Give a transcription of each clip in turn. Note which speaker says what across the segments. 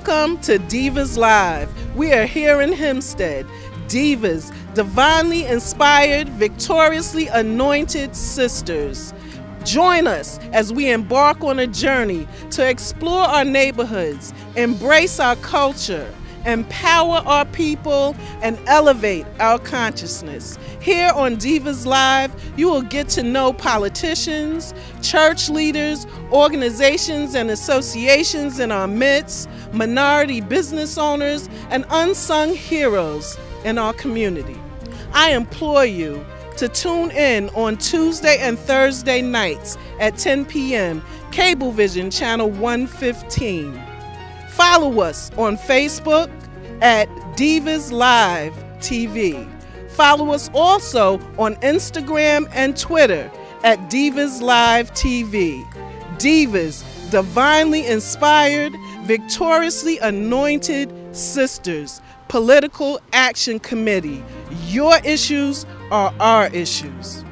Speaker 1: Welcome to Divas Live. We are here in Hempstead. Divas, divinely inspired, victoriously anointed sisters. Join us as we embark on a journey to explore our neighborhoods, embrace our culture, empower our people, and elevate our consciousness. Here on Divas Live, you will get to know politicians, church leaders, organizations and associations in our midst, minority business owners, and unsung heroes in our community. I implore you to tune in on Tuesday and Thursday nights at 10 p.m. Cablevision Channel 115. Follow us on Facebook at Divas Live TV. Follow us also on Instagram and Twitter at Divas Live TV. Divas, divinely inspired, victoriously anointed sisters. Political Action Committee. Your issues are our issues.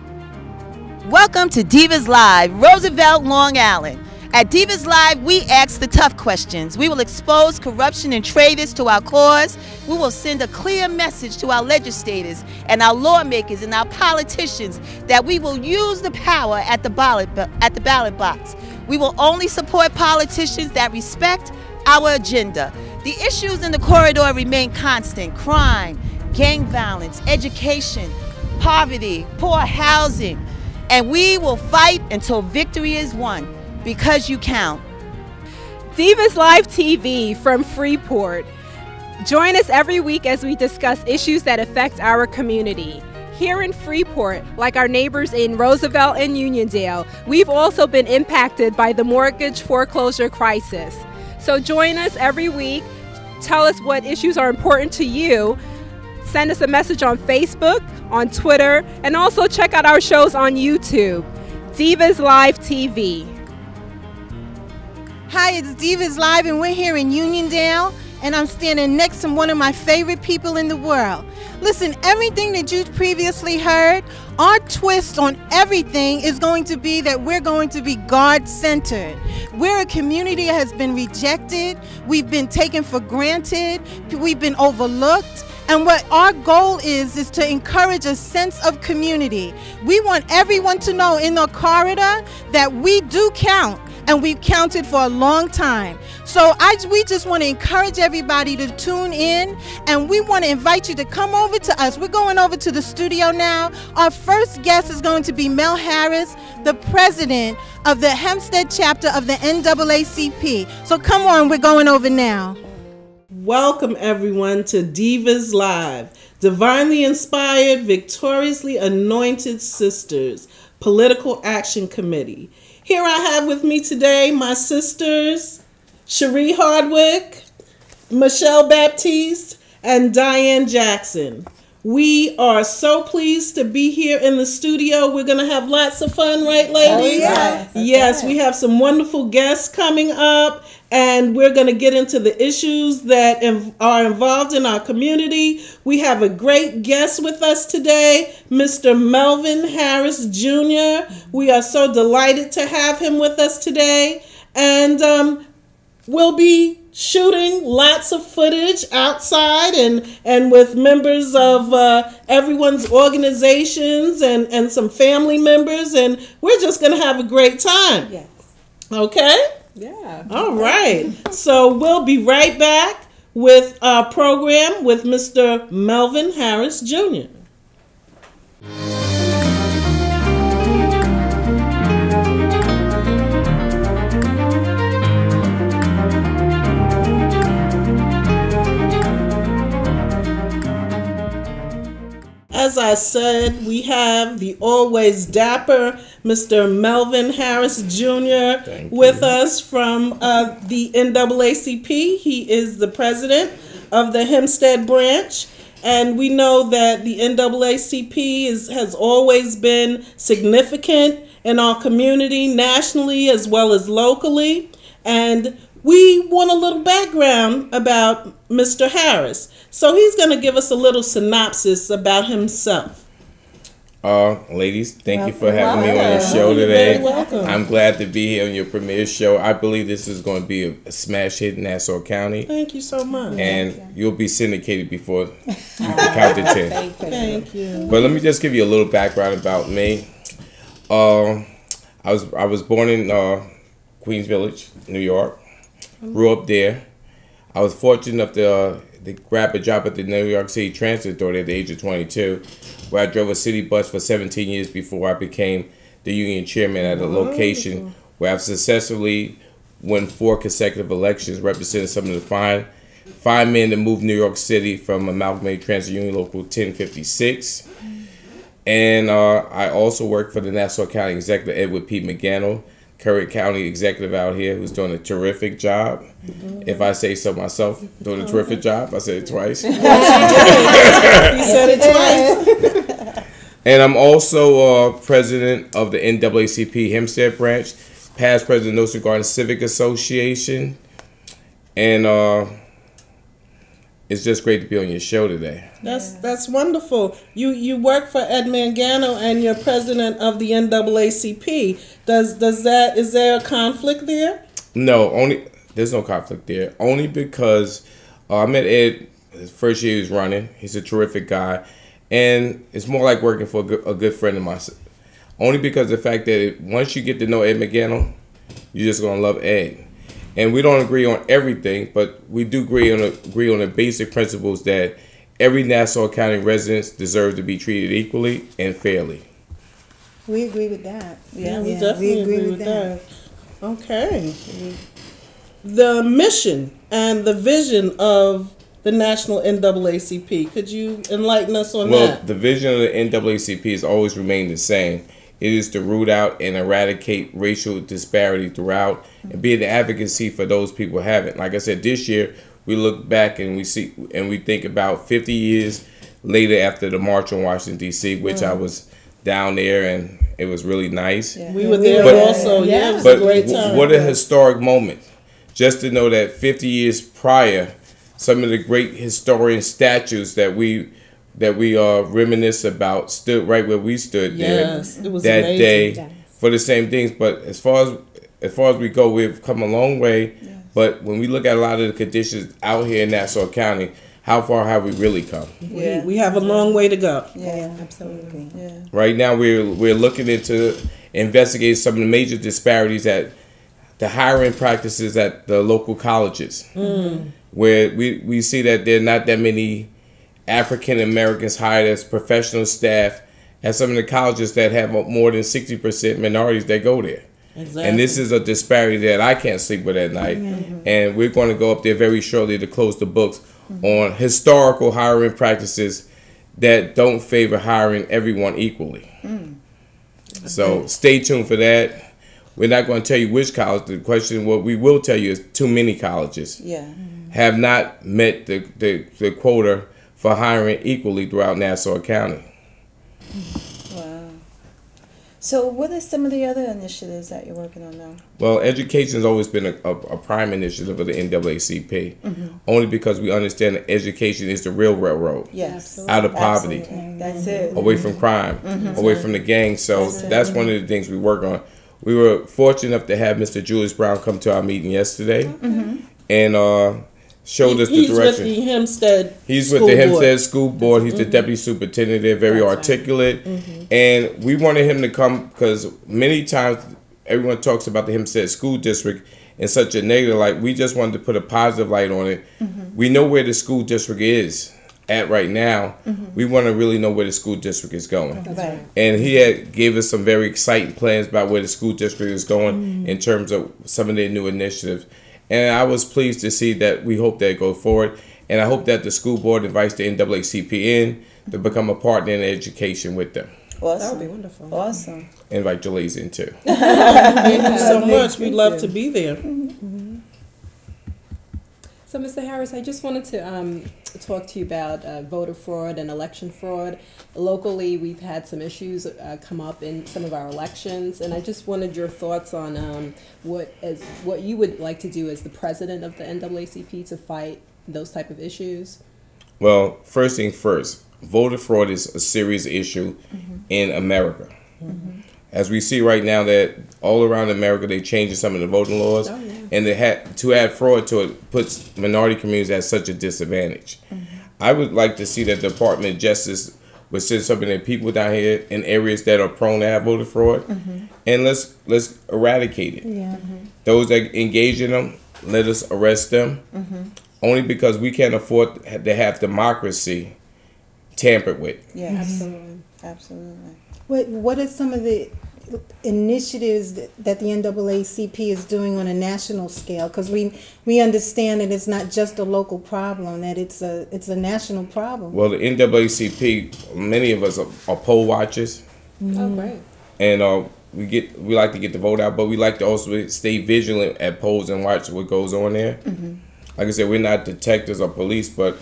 Speaker 2: Welcome to Divas Live, Roosevelt, Long Island. At Divas Live, we ask the tough questions. We will expose corruption and traitors to our cause. We will send a clear message to our legislators and our lawmakers and our politicians that we will use the power at the ballot box. We will only support politicians that respect our agenda. The issues in the corridor remain constant: crime, gang violence, education, poverty, poor housing. And we will fight until victory is won. Because you count.
Speaker 3: Divas Live TV from Freeport. Join us every week as we discuss issues that affect our community. Here in Freeport, like our neighbors in Roosevelt and Uniondale, we've also been impacted by the mortgage foreclosure crisis. So join us every week. Tell us what issues are important to you. Send us a message on Facebook, on Twitter, and also check out our shows on YouTube. Divas Live TV.
Speaker 4: Hi, it's Divas Live, and we're here in Uniondale, and I'm standing next to one of my favorite people in the world. Listen, everything that you previously heard, our twist on everything is going to be that we're going to be God-centered. We're a community that has been rejected, we've been taken for granted, we've been overlooked. And what our goal is to encourage a sense of community. We want everyone to know in the corridor that we do count, and we've counted for a long time. So we just want to encourage everybody to tune in, and we want to invite you to come over to us. We're going over to the studio now. Our first guest is going to be Mel Harris, the president of the Hempstead chapter of the NAACP. So come on, we're going over now.
Speaker 1: Welcome everyone to Divas Live, divinely inspired, victoriously anointed sisters, Political Action Committee. Here I have with me today my sisters, Cherie Hardwick, Michele Baptiste, and Diane Jackson. We are so pleased to be here in the studio. We're going to have lots of fun, right, ladies?
Speaker 4: Oh,
Speaker 1: yes, we have some wonderful guests coming up, and we're going to get into the issues that are involved in our community. We have a great guest with us today, Mr. Melvin Harris Jr. We are so delighted to have him with us today, and we'll be shooting lots of footage outside and with members of everyone's organizations and some family members, and we're just going to have a great time.
Speaker 4: Yes.
Speaker 1: Okay?
Speaker 3: Yeah.
Speaker 1: All right. So we'll be right back with our program with Mr. Melvin Harris Jr. As I said, we have the always dapper Mr. Melvin Harris Jr. with us from the NAACP. He is the president of the Hempstead branch, and we know that the NAACP has always been significant in our community, nationally as well as locally, and we want a little background about Mr. Harris. So he's going to give us a little synopsis about himself.
Speaker 5: Ladies, thank you for having me on your show today.
Speaker 1: You're welcome.
Speaker 5: I'm glad to be here on your premiere show. I believe this is going to be a smash hit in Nassau County.
Speaker 1: Thank you so much.
Speaker 5: And you'll be syndicated before you can count to 10.
Speaker 1: Thank you.
Speaker 5: But let me just give you a little background about me. I was born in Queens Village, New York. Grew up there. I was fortunate enough to grab a job at the New York City Transit Authority at the age of 22, where I drove a city bus for 17 years before I became the union chairman at a location where I've successfully won 4 consecutive elections, representing some of the fine men that moved New York City from Amalgamated Transit Union Local 1056. And I also work for the Nassau County Executive, Edward P. McGannell, current county executive out here, who's doing a terrific job. If I say so myself, doing a terrific job. I said it twice.
Speaker 1: You said it twice.
Speaker 5: And I'm also president of the NAACP Hempstead branch, past president of Ocean Garden Civic Association. And it's just great to be on your show today.
Speaker 1: That's wonderful. You work for Ed Mangano and you're president of the NAACP. Is there a conflict there?
Speaker 5: No, there's no conflict there. Only because I met Ed his first year he was running. He's a terrific guy, and it's more like working for a good friend of mine. Only because of the fact that once you get to know Ed McGannell, you're just gonna love Ed. And we don't agree on everything, but we do agree on the basic principles that every Nassau County resident deserves to be treated equally and fairly.
Speaker 4: We agree with that.
Speaker 1: Yeah, we definitely agree with that. Okay. The mission and the vision of the National NAACP. Could you enlighten us on that?
Speaker 5: Well, the vision of the NAACP has always remained the same. It is to root out and eradicate racial disparity throughout and be an advocacy for those people who haven't. Like I said, this year we look back and we think about 50 years later after the March on Washington, D.C., which I was down there and it was really nice.
Speaker 1: Yeah. We were there also. Yeah, it was a great time.
Speaker 5: What a historic moment. Just to know that 50 years prior, some of the great historian statues that we reminisce about stood right where we stood there
Speaker 1: it was
Speaker 5: that
Speaker 1: amazing.
Speaker 5: day for the same things. But as far as we go, we've come a long way. Yes. But when we look at a lot of the conditions out here in Nassau County, how far have we really come?
Speaker 1: Yeah. We have a long way to go.
Speaker 2: Yeah, absolutely. Yeah.
Speaker 5: Right now, we're looking into investigating some of the major disparities at the hiring practices at the local colleges, where we see that there are not that many African Americans hired as professional staff at some of the colleges that have more than 60% minorities that go there. Exactly. And this is a disparity that I can't sleep with at night. And we're going to go up there very shortly to close the books on historical hiring practices that don't favor hiring everyone equally. So stay tuned for that. We're not going to tell you which college. The question, what we will tell you is too many colleges have not met the quota for hiring equally throughout Nassau County.
Speaker 2: Wow. So what are some of the other initiatives that you're working on now? Well,
Speaker 5: education has always been a prime initiative of the NAACP, only because we understand that education is the real railroad out of poverty,
Speaker 2: that's it,
Speaker 5: away from crime, away from the gangs. So that's one of the things we work on. We were fortunate enough to have Mr. Julius Brown come to our meeting yesterday and showed us the direction. He's with the Hempstead School Board. He's the deputy superintendent. They're very articulate. And we wanted him to come because many times everyone talks about the Hempstead School District in such a negative light. We just wanted to put a positive light on it. We know where the school district is at right now. We want to really know where the school district is going. And he gave us some very exciting plans about where the school district is going in terms of some of their new initiatives. And I was pleased to see that we hope that go forward. And I hope that the school board invites the NAACP in to become a partner in education with them.
Speaker 2: Awesome.
Speaker 1: That would be wonderful.
Speaker 2: Awesome.
Speaker 5: Invite Jalees in too.
Speaker 1: Thank you so much. We'd love to be there.
Speaker 3: So, Mr. Harris, I just wanted to talk to you about voter fraud and election fraud. Locally, we've had some issues come up in some of our elections, and I just wanted your thoughts on what you would like to do as the president of the NAACP to fight those type of issues.
Speaker 5: Well, first thing first, voter fraud is a serious issue in America. As we see right now that all around America they're changing some of the voting laws, and to add fraud to it puts minority communities at such a disadvantage. I would like to see that the Department of Justice would send some of their people down here in areas that are prone to have voter fraud, and let's eradicate it. Those that engage in them, let us arrest them, only because we can't afford to have democracy tampered with.
Speaker 2: Yeah, absolutely, absolutely.
Speaker 4: What are some of the initiatives that the NAACP is doing on a national scale? Because we understand that it's not just a local problem; that it's a national problem.
Speaker 5: Well, the NAACP, many of us are poll watchers.
Speaker 3: Oh, great.
Speaker 5: And we like to get the vote out, but we like to also stay vigilant at polls and watch what goes on there. Like I said, we're not detectives or police, but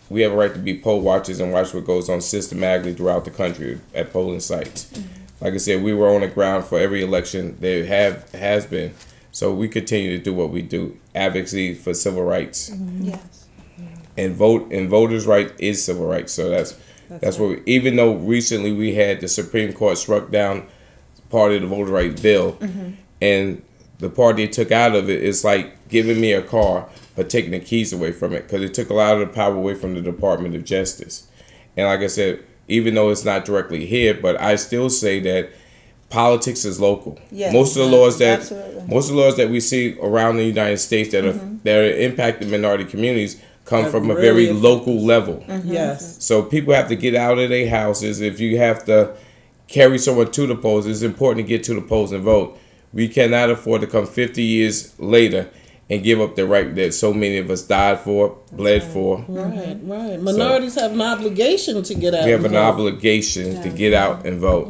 Speaker 5: we have a right to be poll watchers and watch what goes on systematically throughout the country at polling sites. Like I said, we were on the ground for every election there has been. So we continue to do what we do, advocacy for civil rights.
Speaker 2: Yes.
Speaker 5: And voters' right is civil rights. So that's what even though recently we had the Supreme Court struck down part of the voter right bill, and the part they took out of it is like giving me a car but taking the keys away from it, because it took a lot of the power away from the Department of Justice. And like I said, even though it's not directly here, but I still say that politics is local. Yes, most of the laws that we see around the United States that are impacting minority communities come from a very local level.
Speaker 6: Yes.
Speaker 5: So people have to get out of their houses. If you have to carry someone to the polls, it's important to get to the polls and vote. We cannot afford to come 50 years later and give up the right that so many of us died for, bled for.
Speaker 6: Right. Minorities have an obligation to get out.
Speaker 5: We have an obligation to get out and vote.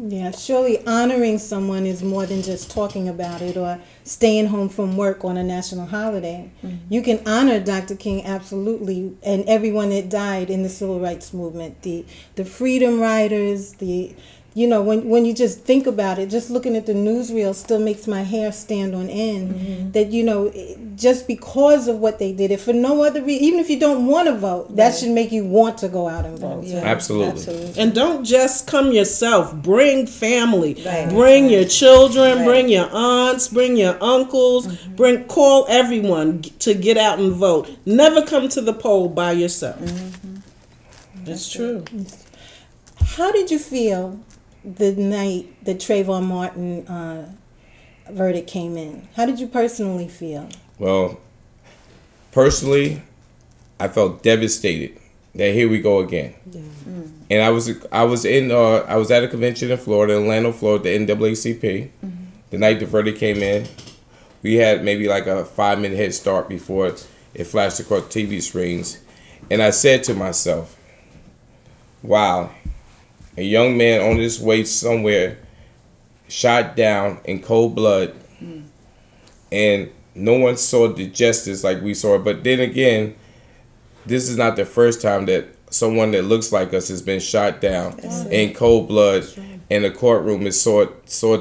Speaker 4: Yeah, surely honoring someone is more than just talking about it or staying home from work on a national holiday. You can honor Dr. King, absolutely, and everyone that died in the civil rights movement, the freedom riders, when you just think about it, just looking at the newsreel still makes my hair stand on end. That, just because of what they did, if for no other reason, even if you don't want to vote, that should make you want to go out and vote.
Speaker 5: Yeah. Absolutely.
Speaker 6: And don't just come yourself. Bring family. Bring your children. Bring your aunts. Bring your uncles. Call everyone to get out and vote. Never come to the poll by yourself. It's true.
Speaker 4: How did you feel the night that Trayvon Martin verdict came in? How did you personally feel?
Speaker 5: Well, personally, I felt devastated that here we go again. And I was at a convention in Florida, Orlando, Florida, the NAACP. The night the verdict came in, we had maybe like a 5-minute head start before it flashed across TV screens, and I said to myself, "Wow, a young man on his way somewhere, shot down in cold blood, and no one saw the justice like we saw it." But then again, this is not the first time that someone that looks like us has been shot down in cold blood, and the courtroom has saw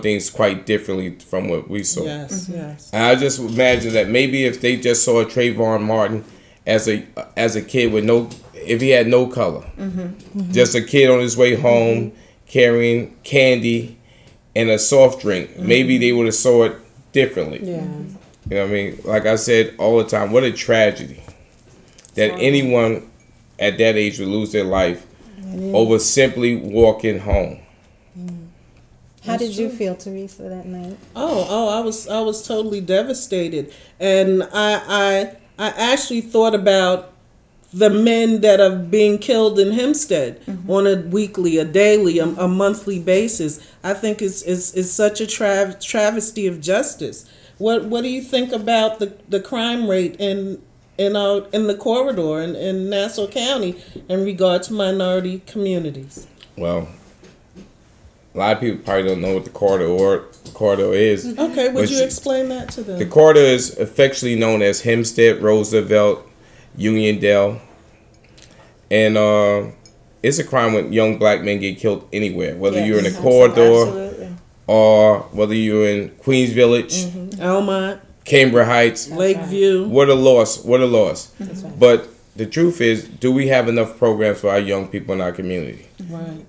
Speaker 5: things quite differently from what we saw.
Speaker 6: Yes.
Speaker 5: And I just imagine that maybe if they just saw Trayvon Martin as a kid with if he had no color, just a kid on his way home carrying candy and a soft drink, maybe they would have saw it differently. You know what I mean? Like I said all the time, what a tragedy that anyone at that age would lose their life over simply walking home.
Speaker 4: How did you feel, Theresa, that night?
Speaker 6: I was totally devastated, and I actually thought about the men that are being killed in Hempstead on a weekly, a daily, a monthly basis. I think it's such a travesty of justice. What do you think about the crime rate in the corridor in Nassau County in regard to minority communities?
Speaker 5: Well, a lot of people probably don't know what the corridor is.
Speaker 6: Okay, would you explain that to them?
Speaker 5: The corridor is affectionately known as Hempstead, Roosevelt, Uniondale, and it's a crime when young black men get killed anywhere, whether you're in the corridor or whether you're in Queens Village,
Speaker 6: Elmont,
Speaker 5: Cambridge Heights,
Speaker 6: Lakeview.
Speaker 5: What a loss! But the truth is, do we have enough programs for our young people in our community?
Speaker 6: Right.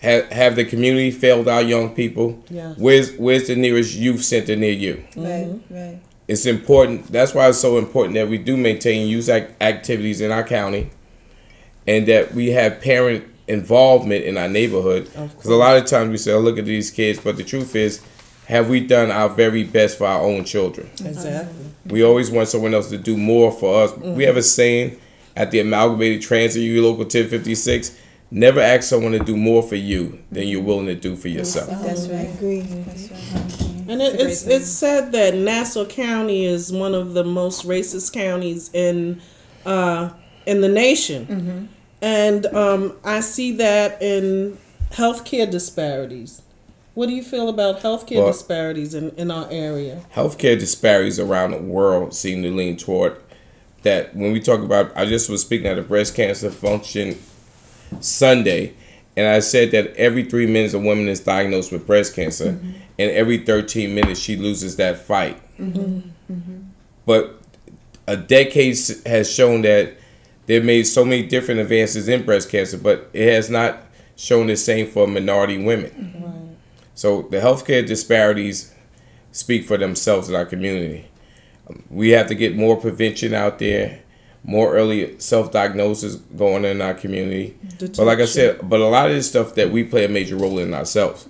Speaker 5: Have the community failed our young people?
Speaker 6: Yeah.
Speaker 5: Where's the nearest youth center near you?
Speaker 2: Right.
Speaker 5: It's important. That's why it's so important that we do maintain youth activities in our county, and that we have parent involvement in our neighborhood. Because a lot of times we say, oh, look at these kids, but the truth is, have we done our very best for our own children?
Speaker 6: Exactly.
Speaker 5: We always want someone else to do more for us. We have a saying at the Amalgamated Transit, you local 1056, never ask someone to do more for you than you're willing to do for yourself.
Speaker 2: That's right.
Speaker 4: I agree.
Speaker 2: That's right.
Speaker 6: And it's said that Nassau County is one of the most racist counties in the nation. And I see that in healthcare disparities. What do you feel about healthcare disparities in our area?
Speaker 5: Healthcare disparities around the world seem to lean toward that. When we talk about, I just was speaking at a breast cancer function Sunday, and I said that every 3 minutes a woman is diagnosed with breast cancer, and every 13 minutes she loses that fight. But a decade has shown that they've made so many different advances in breast cancer, but it has not shown the same for minority women. So the healthcare disparities speak for themselves in our community. We have to get more prevention out there, more early self-diagnosis going on in our community. But like I said, but a lot of this stuff that we play a major role in ourselves.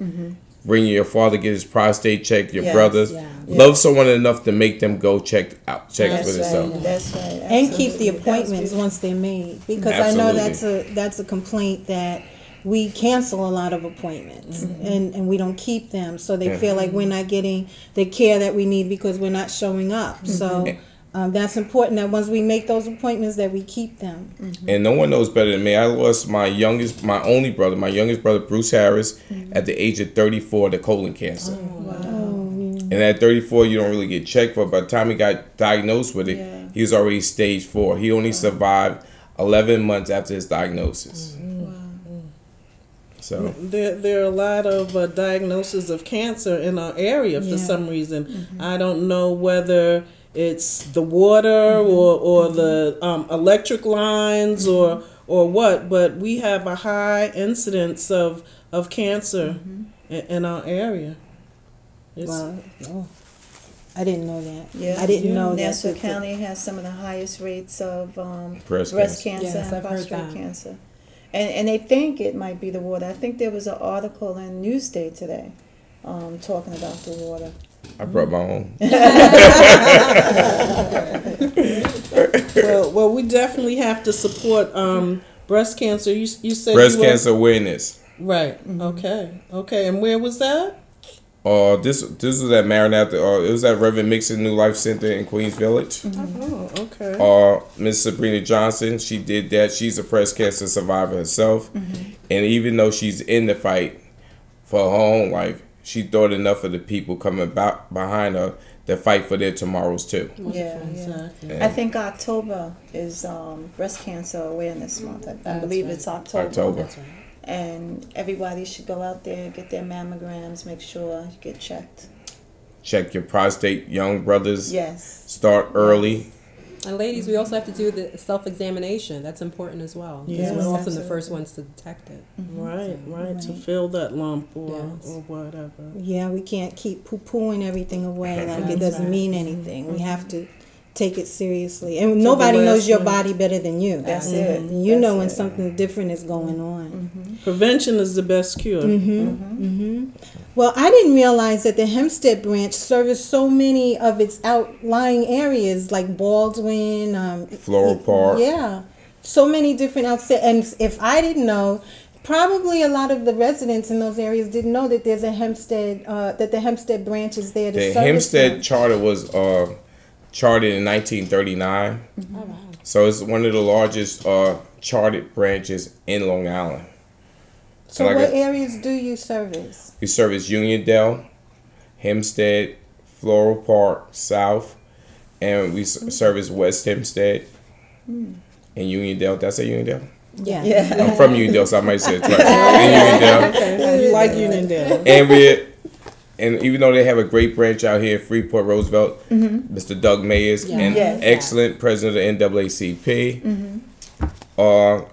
Speaker 5: Bringing your father get his prostate checked, your brothers. Love someone enough to make them go check for themselves.
Speaker 2: That's right.
Speaker 4: And keep the appointments once they're made, because I know that's a complaint that we cancel a lot of appointments and we don't keep them, so they feel like we're not getting the care that we need because we're not showing up. So that's important that once we make those appointments that we keep them.
Speaker 5: And no one knows better than me. I lost my youngest brother, Bruce Harris, at the age of 34 to colon cancer. And at 34, you don't really get checked for. By the time he got diagnosed with it, he was already stage 4. He only survived 11 months after his diagnosis. So
Speaker 6: there are a lot of diagnoses of cancer in our area for some reason. I don't know whether it's the water or the electric lines or what, but we have a high incidence of cancer in our area.
Speaker 4: Wow. Oh, I didn't know that.
Speaker 2: Yeah.
Speaker 4: I didn't know that.
Speaker 2: Nassau County has some of the highest rates of breast cancer
Speaker 3: Yes,
Speaker 2: and
Speaker 3: I've heard
Speaker 2: prostate
Speaker 3: that.
Speaker 2: cancer. And they think it might be the water. I think there was an article in Newsday today talking about the water.
Speaker 5: I brought my own.
Speaker 6: Well, we definitely have to support breast cancer. You said
Speaker 5: Breast cancer awareness.
Speaker 6: Right. Okay. And where was that?
Speaker 5: This was at Maranatha. It was at Reverend Mixon New Life Center in Queens Village.
Speaker 6: Oh, okay.
Speaker 5: Miss Sabrina Johnson, she did that. She's a breast cancer survivor herself, and even though she's in the fight for her own life, she thought enough of the people coming behind her that fight for their tomorrows too.
Speaker 2: Yeah. I think October is Breast Cancer Awareness Month. I believe it's October.
Speaker 5: That's right.
Speaker 2: And everybody should go out there, get their mammograms, make sure you get checked.
Speaker 5: Check your prostate, young brothers.
Speaker 2: Yes.
Speaker 5: Start early.
Speaker 3: And ladies, we also have to do the self-examination. That's important as well. Because we're often the first ones to detect it.
Speaker 6: Right. To fill that lump or whatever.
Speaker 4: Yeah, we can't keep poo-pooing everything away like it doesn't mean anything. We have to take it seriously. And nobody knows your body better than you.
Speaker 2: That's it.
Speaker 4: You know when something different is going on.
Speaker 6: Prevention is the best cure.
Speaker 4: Well, I didn't realize that the Hempstead branch serviced so many of its outlying areas like Baldwin,
Speaker 5: Floral Park.
Speaker 4: Yeah, so many different outside. And if I didn't know, probably a lot of the residents in those areas didn't know that there's a Hempstead, that the Hempstead branch is there to service
Speaker 5: The Hempstead
Speaker 4: them.
Speaker 5: charter was chartered in 1939. So it's one of the largest chartered branches in Long Island.
Speaker 4: So what areas do you service?
Speaker 5: We service Uniondale, Hempstead, Floral Park, South, and we service West Hempstead and Uniondale. Did I say Uniondale?
Speaker 4: Yeah.
Speaker 5: I'm from Uniondale, so I might say it twice. And Uniondale.
Speaker 6: You like Uniondale.
Speaker 5: And even though they have a great branch out here in Freeport, Roosevelt, Mr. Doug Mayers, and excellent president of the NAACP.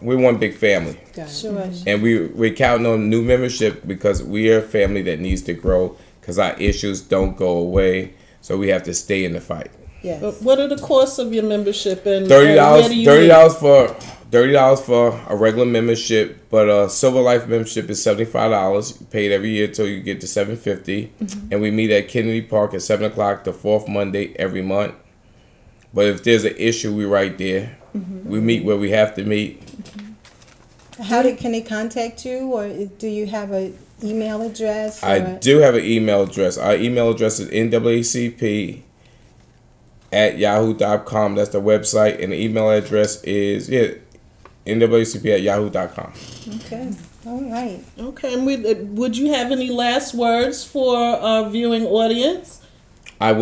Speaker 5: we're one big family.
Speaker 4: Sure.
Speaker 5: And we're counting on new membership because we are a family that needs to grow because our issues don't go away. So we have to stay in the fight.
Speaker 4: Yes.
Speaker 6: But what are the costs of your membership? And
Speaker 5: $30 for a regular membership, but a Silver Life membership is $75. Paid every year till you get to $750. And we meet at Kennedy Park at 7 o'clock the fourth Monday every month. But if there's an issue, we're right there. We meet where we have to meet.
Speaker 4: Can they contact you, or do you have an email address?
Speaker 5: I do have an email address. Our email address is naacp@yahoo.com. That's the website, and the email address is naacp@yahoo.com.
Speaker 4: Okay. All right.
Speaker 6: Okay. And would you have any last words for our viewing audience?
Speaker 5: I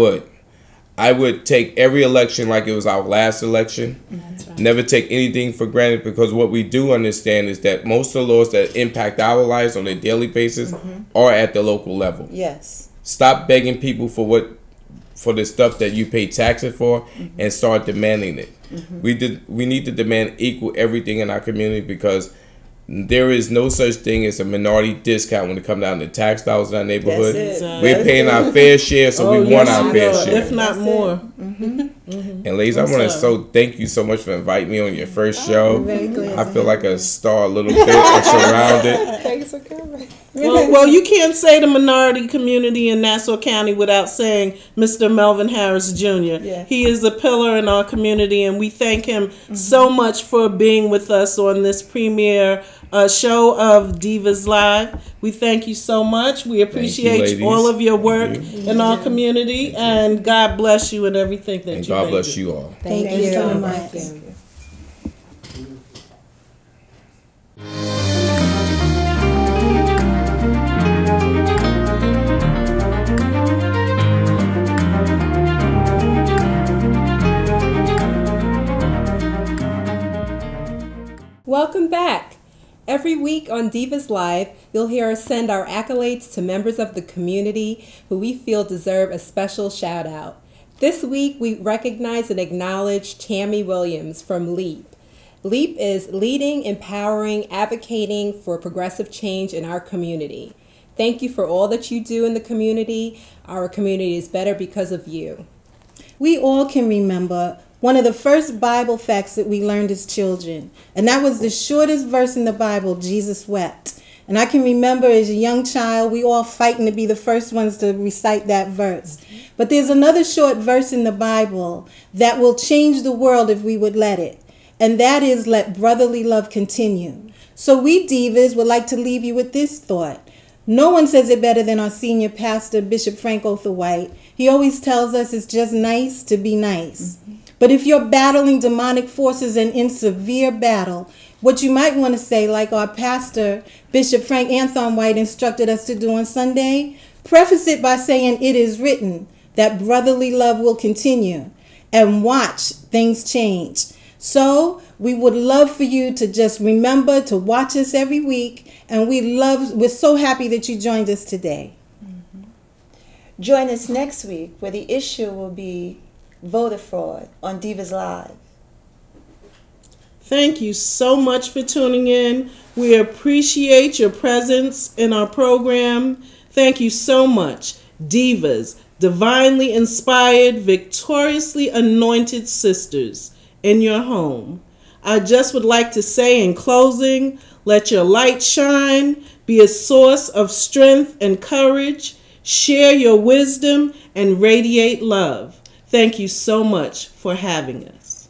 Speaker 5: would take every election like it was our last election. That's right. Never take anything for granted, because what we do understand is that most of the laws that impact our lives on a daily basis are at the local level.
Speaker 2: Yes.
Speaker 5: Stop begging people for the stuff that you pay taxes for, and start demanding it. We need to demand equal everything in our community, because there is no such thing as a minority discount when it comes down to tax dollars in our neighborhood. We're paying our fair share, so we want our fair share,
Speaker 6: if not more.
Speaker 5: And ladies, I want to thank you so much for inviting me on your first show. I feel like a star a little bit. I'm surrounded.
Speaker 3: Thanks for coming.
Speaker 6: Well, you can't say the minority community in Nassau County without saying Mr. Melvin Harris Jr. He is a pillar in our community, and we thank him so much for being with us on this premiere show of Divas Live. We thank you so much. We appreciate all of your work in our community, and God bless you and everything that you do.
Speaker 5: God bless you all.
Speaker 4: Thank you so much.
Speaker 3: Welcome back. Every week on Divas Live, you'll hear us send our accolades to members of the community who we feel deserve a special shout out. This week, we recognize and acknowledge Tammy Williams from LEAP. LEAP is leading, empowering, advocating for progressive change in our community. Thank you for all that you do in the community. Our community is better because of you.
Speaker 4: We all can remember one of the first Bible facts that we learned as children, and that was the shortest verse in the Bible, Jesus wept. And I can remember as a young child, we all fighting to be the first ones to recite that verse. But there's another short verse in the Bible that will change the world if we would let it. And that is, let brotherly love continue. So we Divas would like to leave you with this thought. No one says it better than our senior pastor, Bishop Frank Otherwhite. He always tells us it's just nice to be nice. But if you're battling demonic forces and in severe battle, what you might want to say, like our pastor, Bishop Frank Anthon White, instructed us to do on Sunday, preface it by saying it is written that brotherly love will continue, and watch things change. So we would love for you to just remember to watch us every week, and we're so happy that you joined us today.
Speaker 2: Join us next week, where the issue will be voter fraud on Divas Live.
Speaker 6: Thank you so much for tuning in. We appreciate your presence in our program. Thank you so much. Divas, divinely inspired, victoriously anointed sisters in your home. I just would like to say in closing, let your light shine, be a source of strength and courage, share your wisdom, and radiate love. Thank you so much for having us.